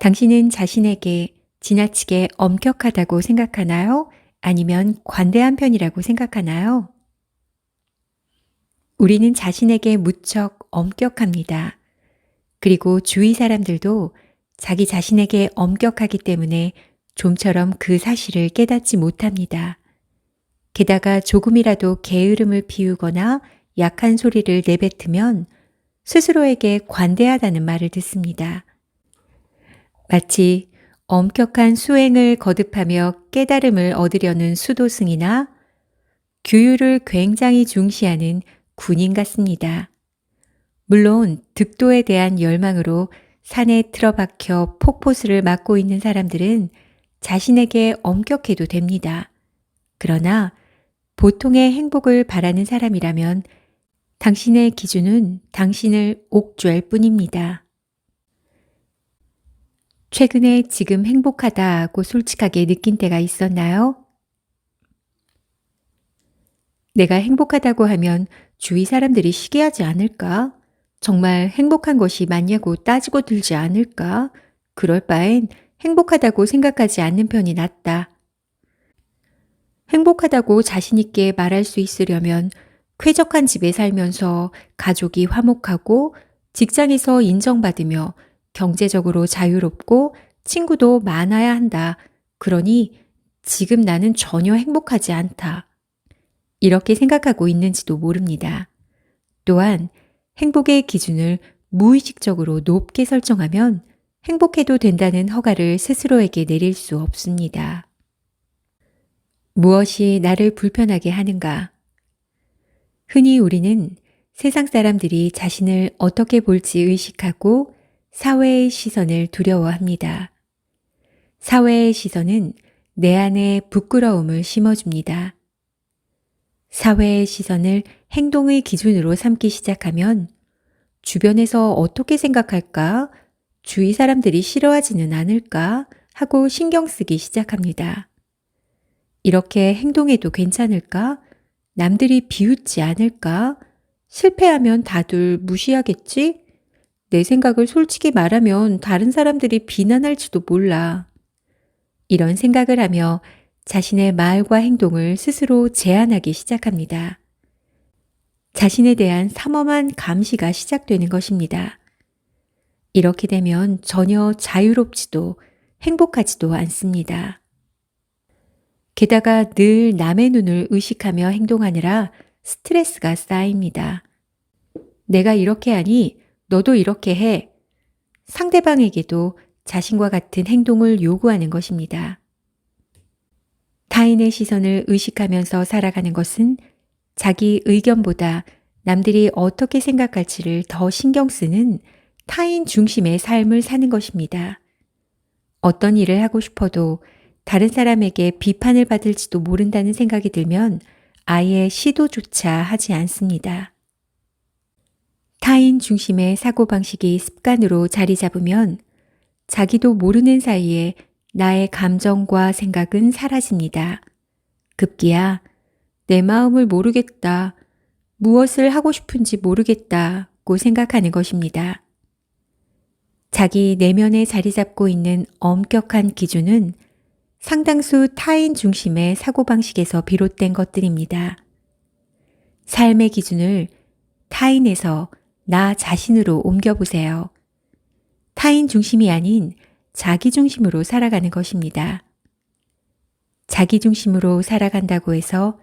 당신은 자신에게 지나치게 엄격하다고 생각하나요? 아니면 관대한 편이라고 생각하나요? 우리는 자신에게 무척 엄격합니다. 그리고 주위 사람들도 자기 자신에게 엄격하기 때문에 좀처럼 그 사실을 깨닫지 못합니다. 게다가 조금이라도 게으름을 피우거나 약한 소리를 내뱉으면 스스로에게 관대하다는 말을 듣습니다. 마치 엄격한 수행을 거듭하며 깨달음을 얻으려는 수도승이나 규율을 굉장히 중시하는 군인 같습니다. 물론 득도에 대한 열망으로 산에 틀어박혀 폭포수를 맞고 있는 사람들은 자신에게 엄격해도 됩니다. 그러나 보통의 행복을 바라는 사람이라면 당신의 기준은 당신을 옥죄할 뿐입니다. 최근에 지금 행복하다고 솔직하게 느낀 때가 있었나요? 내가 행복하다고 하면 주위 사람들이 시기하지 않을까? 정말 행복한 것이 맞냐고 따지고 들지 않을까? 그럴 바엔 행복하다고 생각하지 않는 편이 낫다. 행복하다고 자신있게 말할 수 있으려면 쾌적한 집에 살면서 가족이 화목하고 직장에서 인정받으며 경제적으로 자유롭고 친구도 많아야 한다. 그러니 지금 나는 전혀 행복하지 않다. 이렇게 생각하고 있는지도 모릅니다. 또한 행복의 기준을 무의식적으로 높게 설정하면 행복해도 된다는 허가를 스스로에게 내릴 수 없습니다. 무엇이 나를 불편하게 하는가? 흔히 우리는 세상 사람들이 자신을 어떻게 볼지 의식하고 사회의 시선을 두려워합니다. 사회의 시선은 내 안에 부끄러움을 심어줍니다. 사회의 시선을 행동의 기준으로 삼기 시작하면 주변에서 어떻게 생각할까? 주위 사람들이 싫어하지는 않을까? 하고 신경 쓰기 시작합니다. 이렇게 행동해도 괜찮을까? 남들이 비웃지 않을까? 실패하면 다들 무시하겠지? 내 생각을 솔직히 말하면 다른 사람들이 비난할지도 몰라. 이런 생각을 하며 자신의 말과 행동을 스스로 제한하기 시작합니다. 자신에 대한 삼엄한 감시가 시작되는 것입니다. 이렇게 되면 전혀 자유롭지도 행복하지도 않습니다. 게다가 늘 남의 눈을 의식하며 행동하느라 스트레스가 쌓입니다. 내가 이렇게 하니 너도 이렇게 해. 상대방에게도 자신과 같은 행동을 요구하는 것입니다. 타인의 시선을 의식하면서 살아가는 것은 자기 의견보다 남들이 어떻게 생각할지를 더 신경 쓰는 타인 중심의 삶을 사는 것입니다. 어떤 일을 하고 싶어도 다른 사람에게 비판을 받을지도 모른다는 생각이 들면 아예 시도조차 하지 않습니다. 타인 중심의 사고방식이 습관으로 자리 잡으면 자기도 모르는 사이에 나의 감정과 생각은 사라집니다. 급기야 내 마음을 모르겠다, 무엇을 하고 싶은지 모르겠다고 생각하는 것입니다. 자기 내면에 자리 잡고 있는 엄격한 기준은 상당수 타인 중심의 사고방식에서 비롯된 것들입니다. 삶의 기준을 타인에서 나 자신으로 옮겨보세요. 타인 중심이 아닌 자기 중심으로 살아가는 것입니다. 자기 중심으로 살아간다고 해서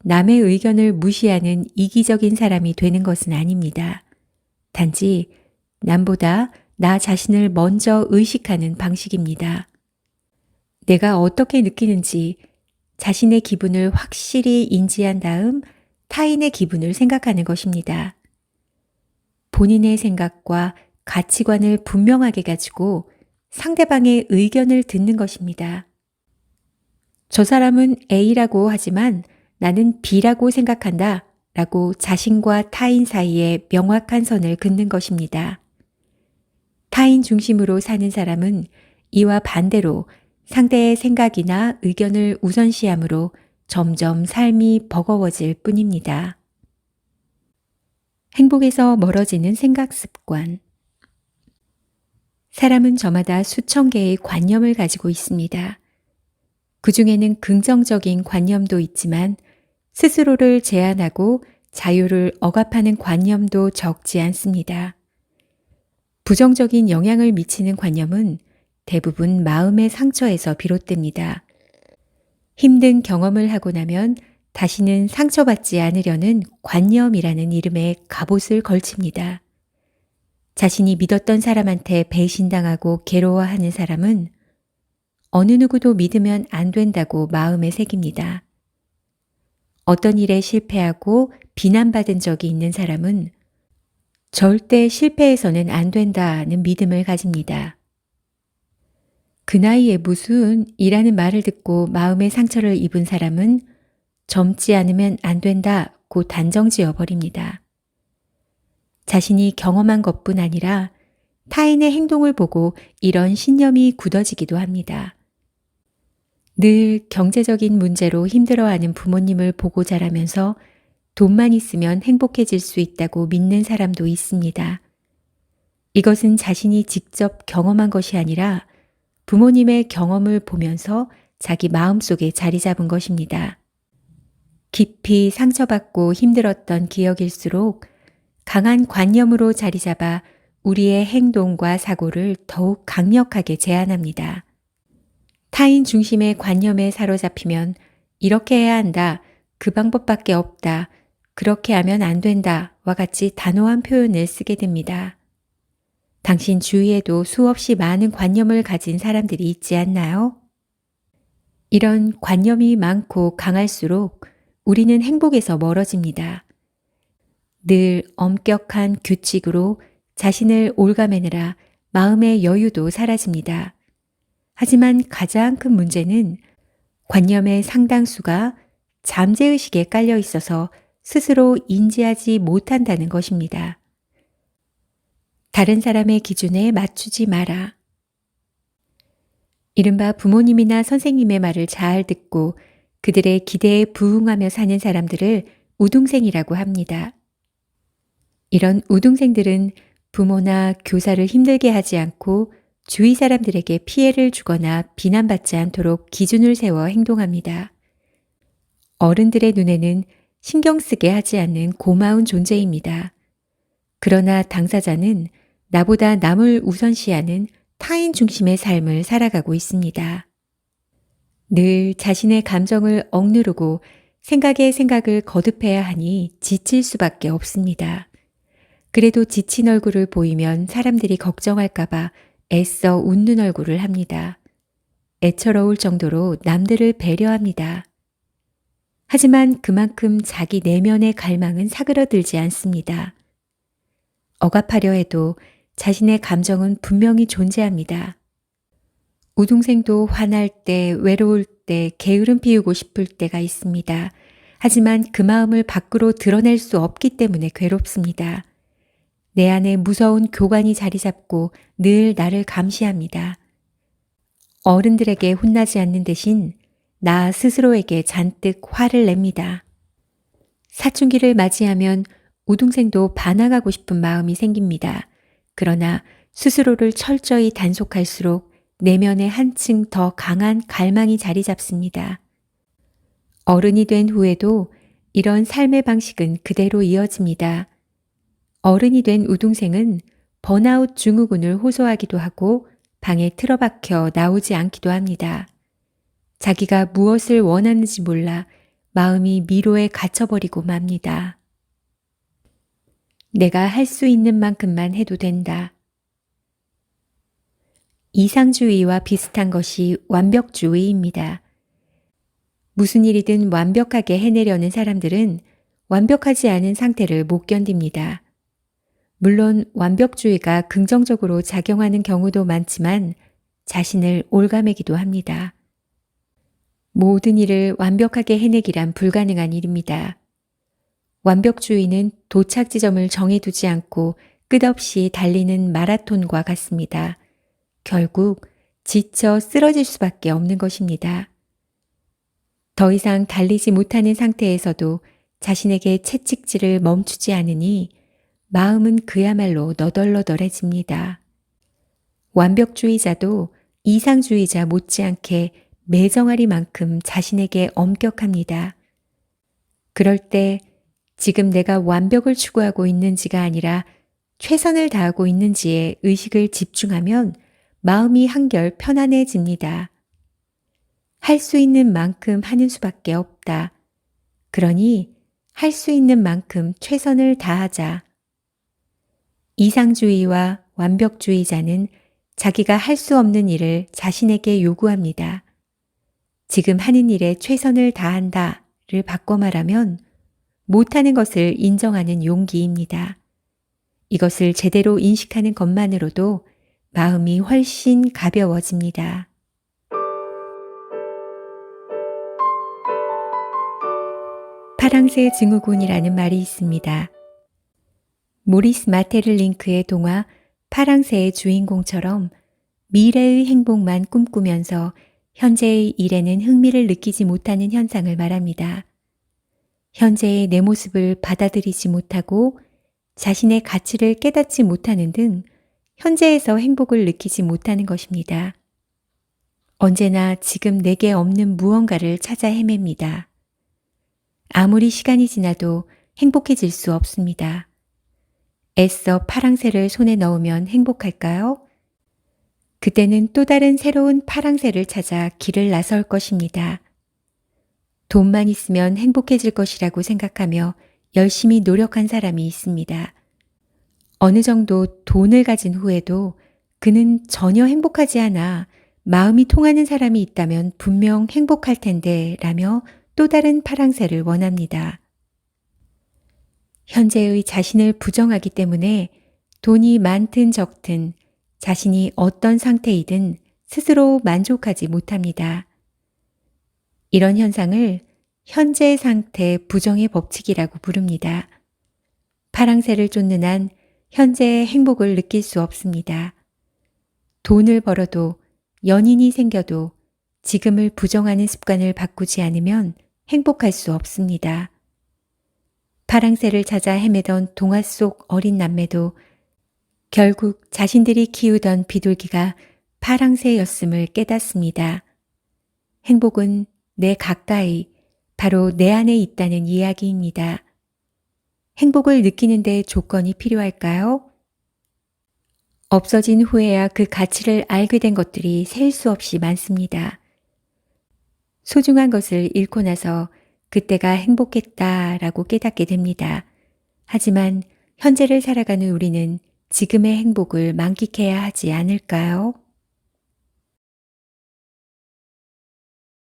남의 의견을 무시하는 이기적인 사람이 되는 것은 아닙니다. 단지 남보다 나 자신을 먼저 의식하는 방식입니다. 내가 어떻게 느끼는지 자신의 기분을 확실히 인지한 다음 타인의 기분을 생각하는 것입니다. 본인의 생각과 가치관을 분명하게 가지고 상대방의 의견을 듣는 것입니다. 저 사람은 A라고 하지만 나는 B라고 생각한다 라고 자신과 타인 사이에 명확한 선을 긋는 것입니다. 타인 중심으로 사는 사람은 이와 반대로 상대의 생각이나 의견을 우선시함으로 점점 삶이 버거워질 뿐입니다. 행복에서 멀어지는 생각 습관. 사람은 저마다 수천 개의 관념을 가지고 있습니다. 그 중에는 긍정적인 관념도 있지만 스스로를 제한하고 자유를 억압하는 관념도 적지 않습니다. 부정적인 영향을 미치는 관념은 대부분 마음의 상처에서 비롯됩니다. 힘든 경험을 하고 나면 다시는 상처받지 않으려는 관념이라는 이름의 갑옷을 걸칩니다. 자신이 믿었던 사람한테 배신당하고 괴로워하는 사람은 어느 누구도 믿으면 안 된다고 마음에 새깁니다. 어떤 일에 실패하고 비난받은 적이 있는 사람은 절대 실패해서는 안 된다는 믿음을 가집니다. 그 나이에 무슨 이라는 말을 듣고 마음의 상처를 입은 사람은 젊지 않으면 안 된다고 단정 지어 버립니다. 자신이 경험한 것뿐 아니라 타인의 행동을 보고 이런 신념이 굳어지기도 합니다. 늘 경제적인 문제로 힘들어하는 부모님을 보고 자라면서 돈만 있으면 행복해질 수 있다고 믿는 사람도 있습니다. 이것은 자신이 직접 경험한 것이 아니라 부모님의 경험을 보면서 자기 마음속에 자리 잡은 것입니다. 깊이 상처받고 힘들었던 기억일수록 강한 관념으로 자리 잡아 우리의 행동과 사고를 더욱 강력하게 제한합니다. 타인 중심의 관념에 사로잡히면 이렇게 해야 한다, 그 방법밖에 없다, 그렇게 하면 안 된다 와 같이 단호한 표현을 쓰게 됩니다. 당신 주위에도 수없이 많은 관념을 가진 사람들이 있지 않나요? 이런 관념이 많고 강할수록 우리는 행복에서 멀어집니다. 늘 엄격한 규칙으로 자신을 올가매느라 마음의 여유도 사라집니다. 하지만 가장 큰 문제는 관념의 상당수가 잠재의식에 깔려 있어서 스스로 인지하지 못한다는 것입니다. 다른 사람의 기준에 맞추지 마라. 이른바 부모님이나 선생님의 말을 잘 듣고 그들의 기대에 부응하며 사는 사람들을 우등생이라고 합니다. 이런 우등생들은 부모나 교사를 힘들게 하지 않고 주위 사람들에게 피해를 주거나 비난받지 않도록 기준을 세워 행동합니다. 어른들의 눈에는 신경 쓰게 하지 않는 고마운 존재입니다. 그러나 당사자는 나보다 남을 우선시하는 타인 중심의 삶을 살아가고 있습니다. 늘 자신의 감정을 억누르고 생각에 생각을 거듭해야 하니 지칠 수밖에 없습니다. 그래도 지친 얼굴을 보이면 사람들이 걱정할까봐 애써 웃는 얼굴을 합니다. 애처로울 정도로 남들을 배려합니다. 하지만 그만큼 자기 내면의 갈망은 사그러들지 않습니다. 억압하려 해도 자신의 감정은 분명히 존재합니다. 우등생도 화날 때, 외로울 때, 게으름 피우고 싶을 때가 있습니다. 하지만 그 마음을 밖으로 드러낼 수 없기 때문에 괴롭습니다. 내 안에 무서운 교관이 자리 잡고 늘 나를 감시합니다. 어른들에게 혼나지 않는 대신 나 스스로에게 잔뜩 화를 냅니다. 사춘기를 맞이하면 우등생도 반항하고 싶은 마음이 생깁니다. 그러나 스스로를 철저히 단속할수록 내면에 한층 더 강한 갈망이 자리 잡습니다. 어른이 된 후에도 이런 삶의 방식은 그대로 이어집니다. 어른이 된 우등생은 번아웃 증후군을 호소하기도 하고 방에 틀어박혀 나오지 않기도 합니다. 자기가 무엇을 원하는지 몰라 마음이 미로에 갇혀버리고 맙니다. 내가 할 수 있는 만큼만 해도 된다. 이상주의와 비슷한 것이 완벽주의입니다. 무슨 일이든 완벽하게 해내려는 사람들은 완벽하지 않은 상태를 못 견딥니다. 물론 완벽주의가 긍정적으로 작용하는 경우도 많지만 자신을 올가매기도 합니다. 모든 일을 완벽하게 해내기란 불가능한 일입니다. 완벽주의는 도착 지점을 정해두지 않고 끝없이 달리는 마라톤과 같습니다. 결국 지쳐 쓰러질 수밖에 없는 것입니다. 더 이상 달리지 못하는 상태에서도 자신에게 채찍질을 멈추지 않으니 마음은 그야말로 너덜너덜해집니다. 완벽주의자도 이상주의자 못지않게 매정하리만큼 자신에게 엄격합니다. 그럴 때 지금 내가 완벽을 추구하고 있는지가 아니라 최선을 다하고 있는지에 의식을 집중하면 마음이 한결 편안해집니다. 할 수 있는 만큼 하는 수밖에 없다. 그러니 할 수 있는 만큼 최선을 다하자. 이상주의와 완벽주의자는 자기가 할 수 없는 일을 자신에게 요구합니다. 지금 하는 일에 최선을 다한다를 바꿔 말하면 못하는 것을 인정하는 용기입니다. 이것을 제대로 인식하는 것만으로도 마음이 훨씬 가벼워집니다. 파랑새 증후군이라는 말이 있습니다. 모리스 마테를링크의 동화 파랑새의 주인공처럼 미래의 행복만 꿈꾸면서 현재의 일에는 흥미를 느끼지 못하는 현상을 말합니다. 현재의 내 모습을 받아들이지 못하고 자신의 가치를 깨닫지 못하는 등 현재에서 행복을 느끼지 못하는 것입니다. 언제나 지금 내게 없는 무언가를 찾아 헤맵니다. 아무리 시간이 지나도 행복해질 수 없습니다. 애써 파랑새를 손에 넣으면 행복할까요? 그때는 또 다른 새로운 파랑새를 찾아 길을 나설 것입니다. 돈만 있으면 행복해질 것이라고 생각하며 열심히 노력한 사람이 있습니다. 어느 정도 돈을 가진 후에도 그는 전혀 행복하지 않아 마음이 통하는 사람이 있다면 분명 행복할 텐데 라며 또 다른 파랑새를 원합니다. 현재의 자신을 부정하기 때문에 돈이 많든 적든 자신이 어떤 상태이든 스스로 만족하지 못합니다. 이런 현상을 현재 상태 부정의 법칙이라고 부릅니다. 파랑새를 쫓는 한 현재의 행복을 느낄 수 없습니다. 돈을 벌어도 연인이 생겨도 지금을 부정하는 습관을 바꾸지 않으면 행복할 수 없습니다. 파랑새를 찾아 헤매던 동화 속 어린 남매도 결국 자신들이 키우던 비둘기가 파랑새였음을 깨닫습니다. 행복은 내 가까이, 바로 내 안에 있다는 이야기입니다. 행복을 느끼는 데 조건이 필요할까요? 없어진 후에야 그 가치를 알게 된 것들이 셀 수 없이 많습니다. 소중한 것을 잃고 나서 그때가 행복했다라고 깨닫게 됩니다. 하지만 현재를 살아가는 우리는 지금의 행복을 만끽해야 하지 않을까요?